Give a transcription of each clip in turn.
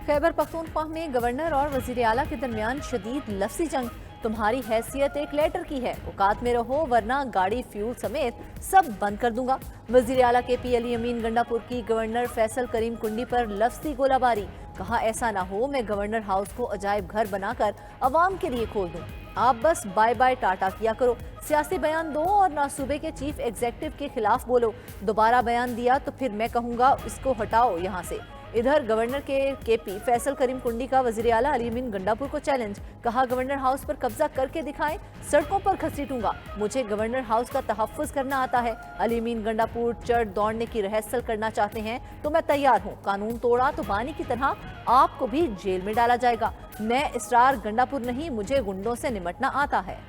खैबर पख्तूनख्वा में गवर्नर और वजीर आला के दरमियान शदीद लफ्जी जंग। तुम्हारी हैसियत एक लेटर की है, औकात में रहो वरना गाड़ी फ्यूल समेत सब बंद कर दूंगा। वजीर आला KP अली अमीन गंडापुर की गवर्नर फैसल करीम कुंडी पर लफ्जी गोलाबारी। कहा ऐसा ना हो मैं गवर्नर हाउस को अजायब घर बनाकर अवाम के लिए खोल दूं। आप बस बाय बाय टाटा किया करो, सियासी बयान दो और ना सूबे के चीफ एग्जीक्यूटिव के खिलाफ बोलो। दोबारा बयान दिया तो फिर मैं कहूंगा इसको हटाओ यहाँ से। इधर गवर्नर के KP फैसल करीम कुंडी का वजीर आला अली अमीन गंडापुर को चैलेंज। कहा गवर्नर हाउस पर कब्जा करके दिखाएं, सड़कों पर घसीटूंगा। मुझे गवर्नर हाउस का तहफ्फुज करना आता है। अली अमीन गंडापुर चढ़ दौड़ने की रिहर्सल करना चाहते हैं तो मैं तैयार हूँ। कानून तोड़ा तो बानी की तरह आपको भी जेल में डाला जाएगा। मैं इसरार गंडापुर नहीं, मुझे गुंडों से निपटना आता है।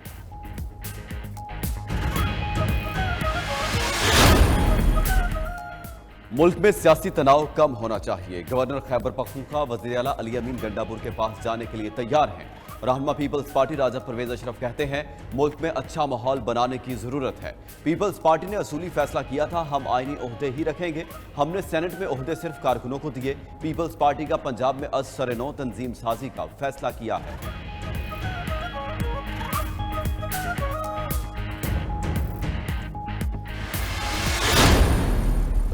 मुल्क में सियासी तनाव कम होना चाहिए। गवर्नर खैबर पख्तूनख्वा वज़ीर आला अली अमीन गंडापुर के पास जाने के लिए तैयार हैं। रहनुमा पीपल्स पार्टी राजा परवेज अशरफ कहते हैं मुल्क में अच्छा माहौल बनाने की जरूरत है। पीपल्स पार्टी ने असूली फैसला किया था हम आईनी ओहदे ही रखेंगे। हमने सेनेट में ओहदे सिर्फ कारकुनों को दिए। पीपल्स पार्टी का पंजाब में अज सरे-नौ तंजीम साजी का फैसला किया है।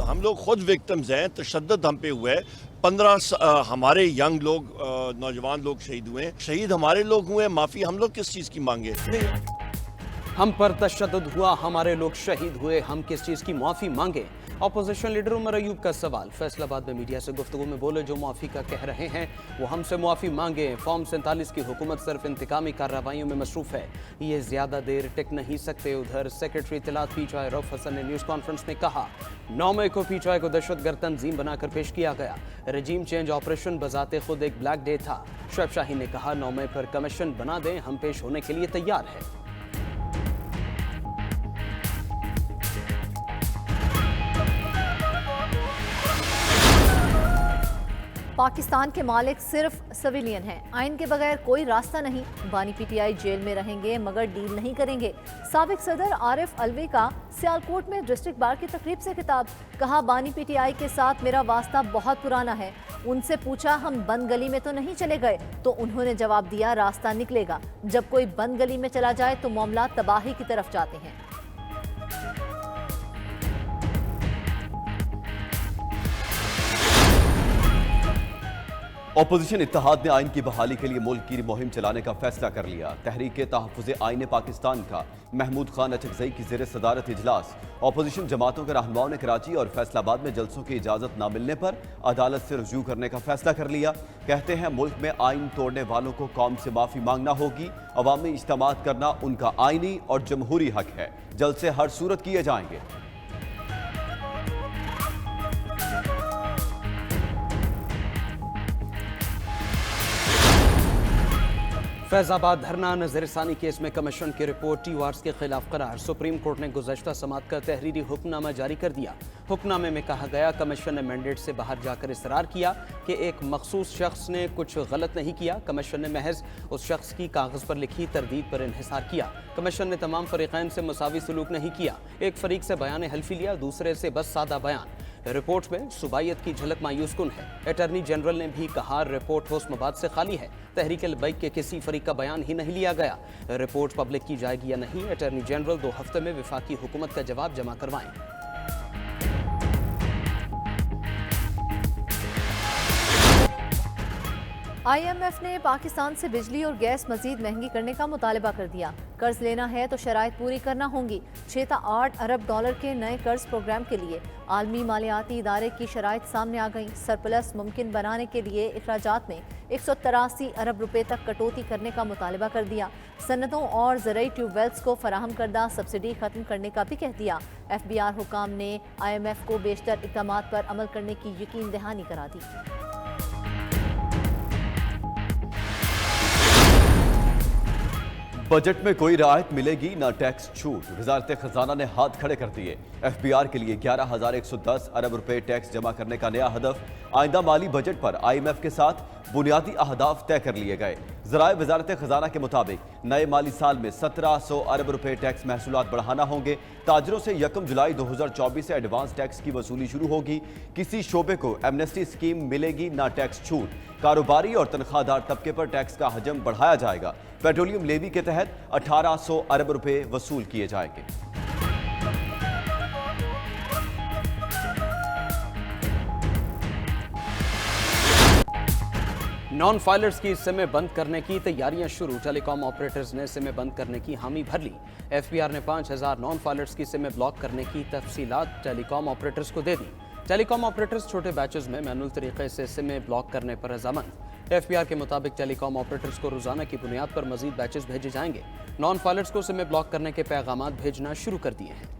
हम लोग खुद विक्टिम्स हैं, तशद्दुद हम पे हुए। 15 हमारे यंग लोग नौजवान लोग शहीद हुए। शहीद हमारे लोग हुए, माफ़ी हम लोग किस चीज़ की मांगे? हम पर तशद्दुद हुआ, हमारे लोग शहीद हुए, हम किस चीज़ की माफ़ी मांगे? अपोजिशन लीडर उमर अयूब का सवाल। फैसलाबाद में मीडिया से गुफ्तगू में बोले जो माफ़ी का कह रहे हैं वो हमसे माफ़ी मांगे। फॉर्म 47 की हुकूमत सिर्फ इंतकामी कार्रवाइयों में मसरूफ़ है, ये ज़्यादा देर टिक नहीं सकते। उधर सेक्रेटरी इत्तलात PTI रऊफ हसन ने न्यूज़ कॉन्फ्रेंस में कहा 9 मई को PTI को दहशतगर्द तंजीम बनाकर पेश किया गया। रजीम चेंज ऑपरेशन बजाते खुद एक ब्लैक डे था। शुएब शाही ने कहा 9 मई पर कमीशन बना दें, हम पेश होने के लिए तैयार हैं। पाकिस्तान के मालिक सिर्फ सिविलियन हैं, आइन के बगैर कोई रास्ता नहीं। बानी PTI जेल में रहेंगे मगर डील नहीं करेंगे। साबिक सदर आरिफ अलवी का सियालकोट में डिस्ट्रिक्ट बार की तकरीब से खिताब। कहा बानी PTI के साथ मेरा वास्ता बहुत पुराना है। उनसे पूछा हम बंद गली में तो नहीं चले गए, तो उन्होंने जवाब दिया रास्ता निकलेगा। जब कोई बंद गली में चला जाए तो मामला तबाही की तरफ जाते हैं। अपोजिशन इत्तेहाद ने आइन की बहाली के लिए मुल्क की मुहिम चलाने का फैसला कर लिया। तहरीक तहफ़्फ़ुज़ आइन पाकिस्तान का महमूद खान अचकज़ई की ज़ेर सदारत इजलास। अपोजिशन जमातों के रहनुमाओं ने कराची और फैसलाबाद में जलसों की इजाज़त न मिलने पर अदालत से रुजू करने का फैसला कर लिया। कहते हैं मुल्क में आइन तोड़ने वालों को कौम से माफ़ी मांगना होगी। अवामी इज्तिमात करना उनका आइनी और जमहूरी हक है। जलसे हर सूरत किए जाएंगे। फैजाबाद धरना नजरसानी केस में कमीशन की रिपोर्ट TORs के खिलाफ करार। सुप्रीम कोर्ट ने गुज़श्ता समात का तहरीरी हुक्मनामा जारी कर दिया। हुक्मनामे में कहा गया कमीशन ने मैंडेट से बाहर जाकर इसरार किया कि एक मखसूस शख्स ने कुछ गलत नहीं किया। कमीशन ने महज उस शख्स की कागज़ पर लिखी तरदीद पर इन्हिसार किया। कमीशन ने तमाम फरीक़ैन से मुसावी सलूक नहीं किया। एक फरीक से बयान हल्फी लिया, दूसरे से बस सादा बयान। रिपोर्ट में सुबायत की झलक मायूस कुन है। अटॉर्नी जनरल ने भी कहा रिपोर्ट होस्मबाद से खाली है। तहरीक अल-बैक के किसी फरीक का बयान ही नहीं लिया गया। रिपोर्ट पब्लिक की जाएगी या नहीं, अटॉर्नी जनरल 2 हफ्ते में वफाकी हुकूमत का जवाब जमा करवाएं। IMF ने पाकिस्तान से बिजली और गैस मजीद महंगी करने का मुतालबा कर दिया। कर्ज लेना है तो शराइत पूरी करना होंगी। 6 से 8 अरब डॉलर के नए कर्ज प्रोग्राम के लिए आलमी मालियाती इदारे की शराइत सामने आ गई। सरप्लस मुमकिन बनाने के लिए अखराजात में 183 अरब रुपए तक कटौती करने का मुतालबा कर दिया। सनतों और ज़राई ट्यूबवेल्स को फराहम करदा सब्सिडी खत्म करने का भी कह दिया। FBR हुकाम ने IMF को बेशतर इक़दामात पर अमल करने की यकीन दहानी करा दी। बजट में कोई रियायत मिलेगी न टैक्स छूट। वजारत खजाना ने हाथ खड़े कर दिए। FBR के लिए 11,110 अरब रुपए टैक्स जमा करने का नया हदफ। आइंदा माली बजट पर IMF के साथ बुनियादी अहदाफ तय कर लिए गए। ज़राए वजारत खजाना के मुताबिक नए माली साल में 1700 अरब रुपए टैक्स महसूलात बढ़ाना होंगे। ताजरों से 1 जुलाई 2024 से एडवांस टैक्स की वसूली शुरू होगी। किसी शोबे को एमनेस्टी स्कीम मिलेगी ना टैक्स छूट। कारोबारी और तनख्वाहदार तबके पर टैक्स का हजम बढ़ाया जाएगा। पेट्रोलियम लेवी के तहत 1800 अरब रुपए वसूल किए जाएंगे। नॉन फाइलर्स की सिमें बंद करने की तैयारियां शुरू। टेलीकॉम ऑपरेटर्स ने सिमें बंद करने की हामी भर ली। FBR ने 5000 नॉन फाइलर्स की सिमें ब्लॉक करने की तफसीलात टेलीकॉम ऑपरेटर्स को दे दी। टेलीकॉम ऑपरेटर्स छोटे बैचेस में मैनुअल तरीके से सिमें ब्लॉक करने पर रजामंद। FBR के मुताबिक टेलीकॉम ऑपरेटर्स को रोजाना की बुनियाद पर मजीद बैचेस भेजे जाएंगे। नॉन फाइलर्स को सिमें ब्लॉक करने के पैगाम भेजना शुरू कर दिए हैं।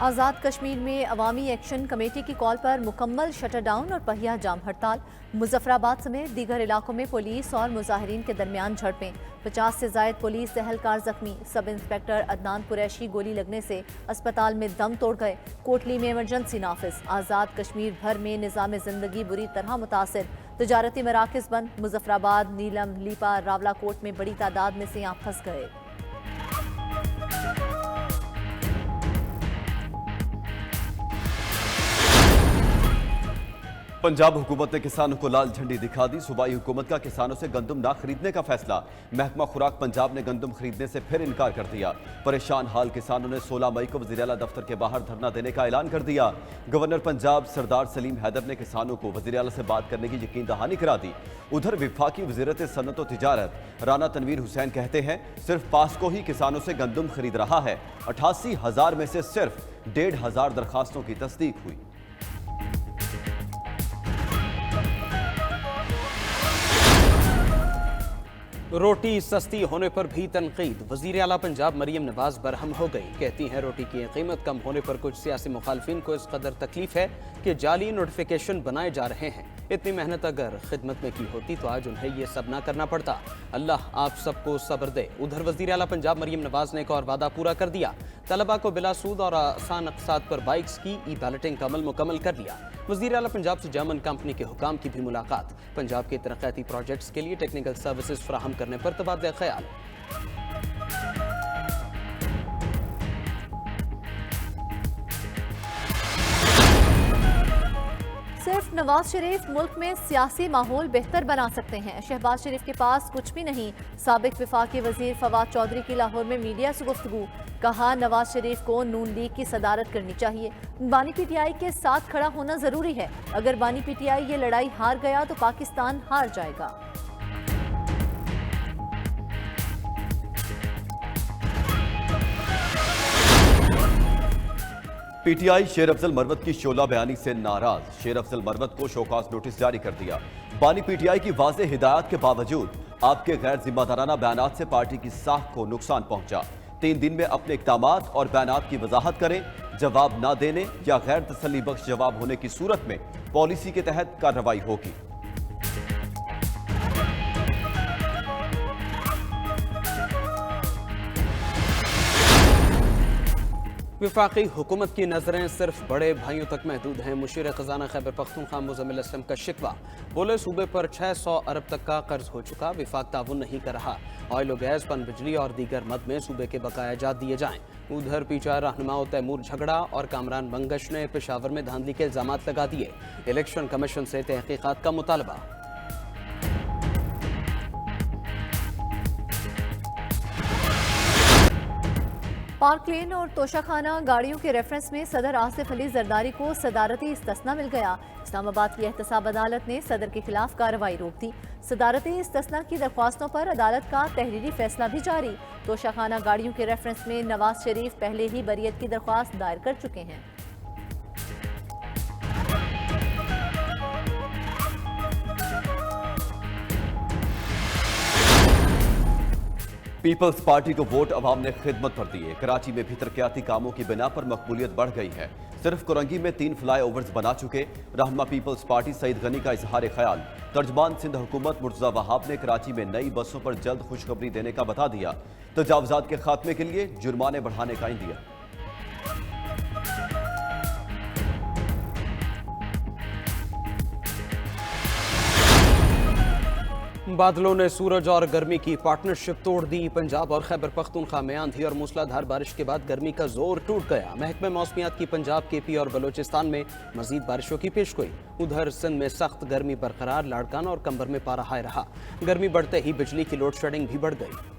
आज़ाद कश्मीर में अवामी एक्शन कमेटी की कॉल पर मुकम्मल शटर डाउन और पहिया जाम हड़ताल। मुजफ्फराबाद समेत दीगर इलाकों में पुलिस और मुजाहिरीन के दरमियान झड़पें। 50 से जायद पुलिस एहलकार जख्मी। सब इंस्पेक्टर अदनान कुरैशी गोली लगने से अस्पताल में दम तोड़ गए। कोटली में इमरजेंसी नाफिज। आज़ाद कश्मीर भर में निज़ाम ज़िंदगी बुरी तरह मुतासिर। तजारती मराकज़ बंद। मुजफ्फराबाद, नीलम, लीपा, रावलाकोट में बड़ी तादाद में सियाह फंस गए। पंजाब हुकूमत ने किसानों को लाल झंडी दिखा दी। सूबाई हुकूमत का किसानों से गंदम ना खरीदने का फैसला। महकमा खुराक पंजाब ने गंदम खरीदने से फिर इनकार कर दिया। परेशान हाल किसानों ने 16 मई को वज़ीर आला दफ्तर के बाहर धरना देने का ऐलान कर दिया। गवर्नर पंजाब सरदार सलीम हैदर ने किसानों को वज़ीर आला से बात करने की यकीन दहानी करा दी। उधर विफाकी वज़ीरत सनअत व तिजारत राना तनवीर हुसैन कहते हैं सिर्फ पास्को ही किसानों से गंदम खरीद रहा है। 88,000 में से सिर्फ 1,500 दरखास्तों की तस्दीक हुई। रोटी सस्ती होने पर भी तनकीद। वज़ीर आला पंजाब मरियम नवाज बरहम हो गई। कहती हैं रोटी की कीमत कम होने पर कुछ सियासी मुखालफिन को इस कदर तकलीफ है कि जाली नोटिफिकेशन बनाए जा रहे हैं। इतनी मेहनत अगर खिदमत में की होती तो आज उन्हें ये सब ना करना पड़ता। अल्लाह आप सबको सब्र दे। उधर वज़ीर आला पंजाब मरियम नवाज ने एक और वादा पूरा कर दिया। तलबा को बिला सूद और आसान अक़सात पर बाइक्स की ई-बैलेटिंग का अमल मुकम्मल कर लिया। वज़ीर आला पंजाब से जर्मन कंपनी के हुकाम की भी मुलाकात। पंजाब के तरक्याती प्रोजेक्ट्स के लिए टेक्निकल सर्विसेज फराहम करने पर तबादला ख्याल। सिर्फ नवाज शरीफ मुल्क में सियासी माहौल बेहतर बना सकते हैं। शहबाज शरीफ के पास कुछ भी नहीं। साबिक वफाकी वजीर फवाद चौधरी की लाहौर में मीडिया से गुफ्तगू। कहा नवाज शरीफ को नून लीग की सदारत करनी चाहिए। बानी PTI के साथ खड़ा होना जरूरी है। अगर बानी PTI ये लड़ाई हार गया तो पाकिस्तान हार जाएगा। PTI शेर अफजल मरवत की शोला बयानी से नाराज। शेर अफजल मरवत को शोकॉज नोटिस जारी कर दिया। बानी PTI की वाज़ेह हिदायत के बावजूद आपके गैर जिम्मेदाराना बयानात से पार्टी की साख को नुकसान पहुंचा। 3 दिन में अपने इक़दामात और बयानात की वजाहत करें। जवाब ना देने या गैर तसल्ली बख्श जवाब होने की सूरत में पॉलिसी के तहत कार्रवाई होगी। वफाकी हुकूमत की नजरें सिर्फ बड़े भाइयों तक महदूद हैं। मुशीर खजाना खैबर पख्तूनख्वा मुज़म्मिल असलम का शिकवा। बोले सूबे पर 600 अरब तक का कर्ज हो चुका। विफाक ताउन नहीं कर रहा। ऑयल और गैस, पन बिजली और दीगर मद में सूबे के बकाया जात दिए जाएं। उधर PTI रहनुमाओं तैमूर झगड़ा और कामरान बंगश ने पेशावर में धांधली के इल्जाम लगा दिए। इलेक्शन कमीशन से तहकीकात का मुतालबा। पार्क लेन और तोशाखाना गाड़ियों के रेफरेंस में सदर आसिफ अली जरदारी को सदारती इस्तिस्ना मिल गया। इस्लामाबाद की एहतसाब अदालत ने सदर के खिलाफ कार्रवाई रोक दी। सदारती इस्तिस्ना की दरख्वास्तों पर अदालत का तहरीरी फैसला भी जारी। तोशाखाना गाड़ियों के रेफरेंस में नवाज शरीफ पहले ही बरियत की दरख्वास्त दायर कर चुके हैं। पीपल्स पार्टी को वोट अवाम ने खिदमत पर दिए। कराची में भी तरक्याती कामों की बिना पर मकबूलियत बढ़ गई है। सिर्फ कुरंगी में 3 फ्लाईओवर्स बना चुके। रहनुमा पीपल्स पार्टी सईद गनी का इजहार ख्याल। तर्जमान सिंध हुकूमत मुर्तजा वहाब ने कराची में नई बसों पर जल्द खुशखबरी देने का बता दिया। तजावुजात के खात्मे के लिए जुर्माने बढ़ाने का इंदिया। बादलों ने सूरज और गर्मी की पार्टनरशिप तोड़ दी। पंजाब और खैबर पख्तूनख्वा में आंधी और मूसलाधार बारिश के बाद गर्मी का जोर टूट गया। महकमे मौसमियात की पंजाब, केपी और बलोचिस्तान में मजीद बारिशों की पेशगोई। उधर सिंध में सख्त गर्मी बरकरार, लाड़कान और कंबर में पारा हाई रहा। गर्मी बढ़ते ही बिजली की लोड शेडिंग भी बढ़ गई।